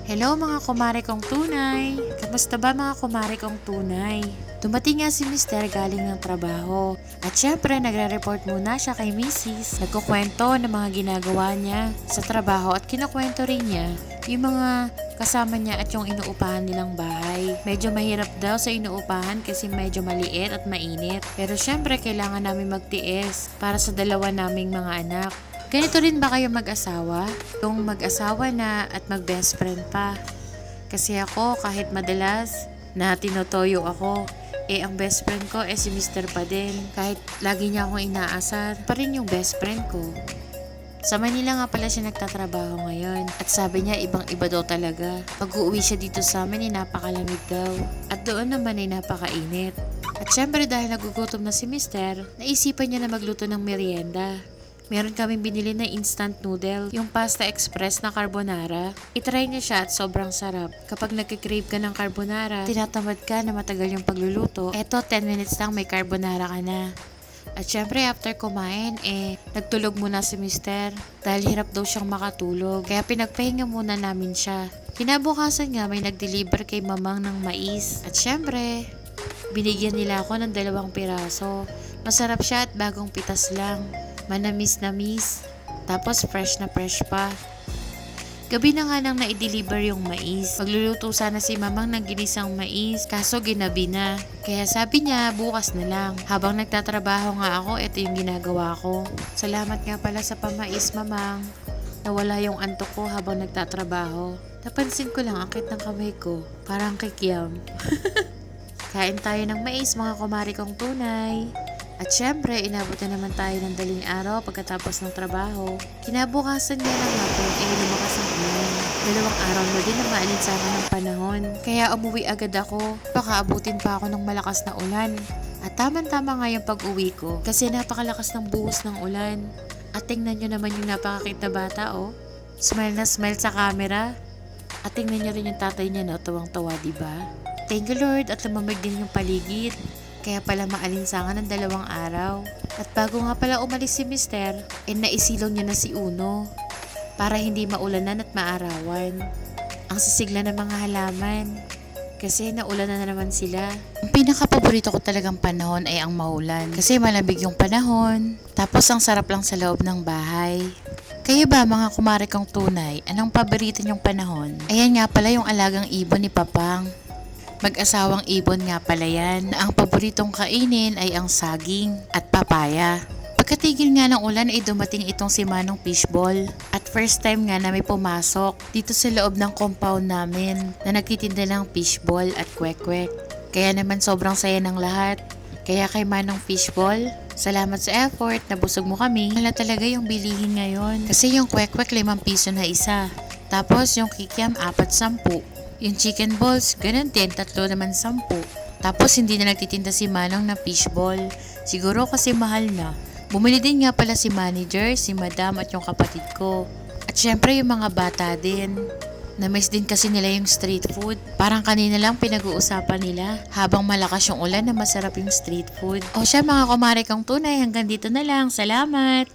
Hello mga kumare kong tunay! Kamusta ba mga kumare kong tunay? Dumating nga si Mister galing ng trabaho. At syempre nagre-report muna siya kay Mrs. Nagkukwento ng mga ginagawa niya sa trabaho at kinukwento rin niya yung mga kasama niya at yung inuupahan nilang bahay. Medyo mahirap daw sa inuupahan kasi medyo maliit at mainit. Pero syempre kailangan namin magtiis para sa dalawa naming mga anak. Ganito rin ba kayo mag-asawa? Yung mag-asawa na at mag-best friend pa. Kasi ako kahit madalas na tinotoyo ako, ang best friend ko si Mr. pa din. Kahit lagi niya akong inaasar, pa rin yung best friend ko. Sa Manila nga pala siya nagtatrabaho ngayon. At sabi niya ibang iba daw talaga. Pag uuwi siya dito sa amin napakalamig daw. At doon naman napakainit. At syempre dahil nagugutom na si Mr., naisipan niya na magluto ng merienda. Meron kaming binili na instant noodle, yung pasta express na carbonara. I-try niya siya at sobrang sarap. Kapag nagkikrave ka ng carbonara, tinatamad ka na matagal yung pagluluto, eto 10 minutes lang may carbonara ka na. At syempre after kumain, nagtulog muna si Mister dahil hirap daw siyang makatulog. Kaya pinagpahinga muna namin siya. Kinabukasan nga may nag-deliver kay mamang ng mais. At syempre, binigyan nila ako ng 2 piraso. Masarap siya at bagong pitas lang. Manamis-namis, tapos fresh na fresh pa. Gabi na nga nang na-deliver yung mais. Magluluto sana si mamang ng ginisang mais, kaso ginabi na. Kaya sabi niya, bukas na lang. Habang nagtatrabaho nga ako, ito yung ginagawa ko. Salamat nga pala sa pamais, mamang. Nawala yung antok ko habang nagtatrabaho. Napansin ko lang ang kit ng kamay ko. Parang kikiam. Kain tayo ng mais, mga kumari kong tunay. At syempre, inabot na naman tayo ng daling araw pagkatapos ng trabaho. Kinabukasan nga ng hapon, lumakas ang ulan. 2 araw na din na maalinsangan ng panahon. Kaya umuwi agad ako. Baka abutin pa ako ng malakas na ulan. At tama-tama nga yung pag-uwi ko kasi napakalakas ng buhos ng ulan. At tingnan nyo naman yung napakakit na bata Smile na smile sa camera. At tingnan nyo rin yung tatay niya tuwang-tawa, diba? Thank you Lord at lumamig din yung paligid. Kaya pala maalinsangan ng 2 araw. At bago nga pala umalis si Mister, naisilong niya na si Uno para hindi maulanan at maarawan. Ang sisigla ng mga halaman kasi naulan na naman sila. Ang pinaka-paborito ko talagang panahon ay ang maulan kasi malamig yung panahon. Tapos ang sarap lang sa loob ng bahay. Kayo ba mga kumare kong tunay, anong paborito niyong panahon? Ayan nga pala yung alagang ibon ni Papang. Mag-asawang ibon nga pala yan na ang paboritong kainin ay ang saging at papaya. Pagkatigil nga ng ulan ay dumating itong si Manong Fishball. At first time nga na may pumasok dito sa loob ng compound namin na nagtitinda ng fishball at kwek-kwek. Kaya naman sobrang saya ng lahat. Kaya kay Manong Fishball, salamat sa effort, nabusog mo kami. Wala talaga yung bilihin ngayon. Kasi yung kwek-kwek 5 piso na isa. Tapos yung kikiam 4-10. Yung chicken balls, ganun din, 3 naman 10. Tapos hindi na nagtitinda si Manong na fishball. Siguro kasi mahal na. Bumili din nga pala si manager, si madam at yung kapatid ko. At syempre yung mga bata din. Na-miss din kasi nila yung street food. Parang kanina lang pinag-uusapan nila habang malakas yung ulan na masarap yung street food. O siya mga kumare kong tunay, hanggang dito na lang. Salamat!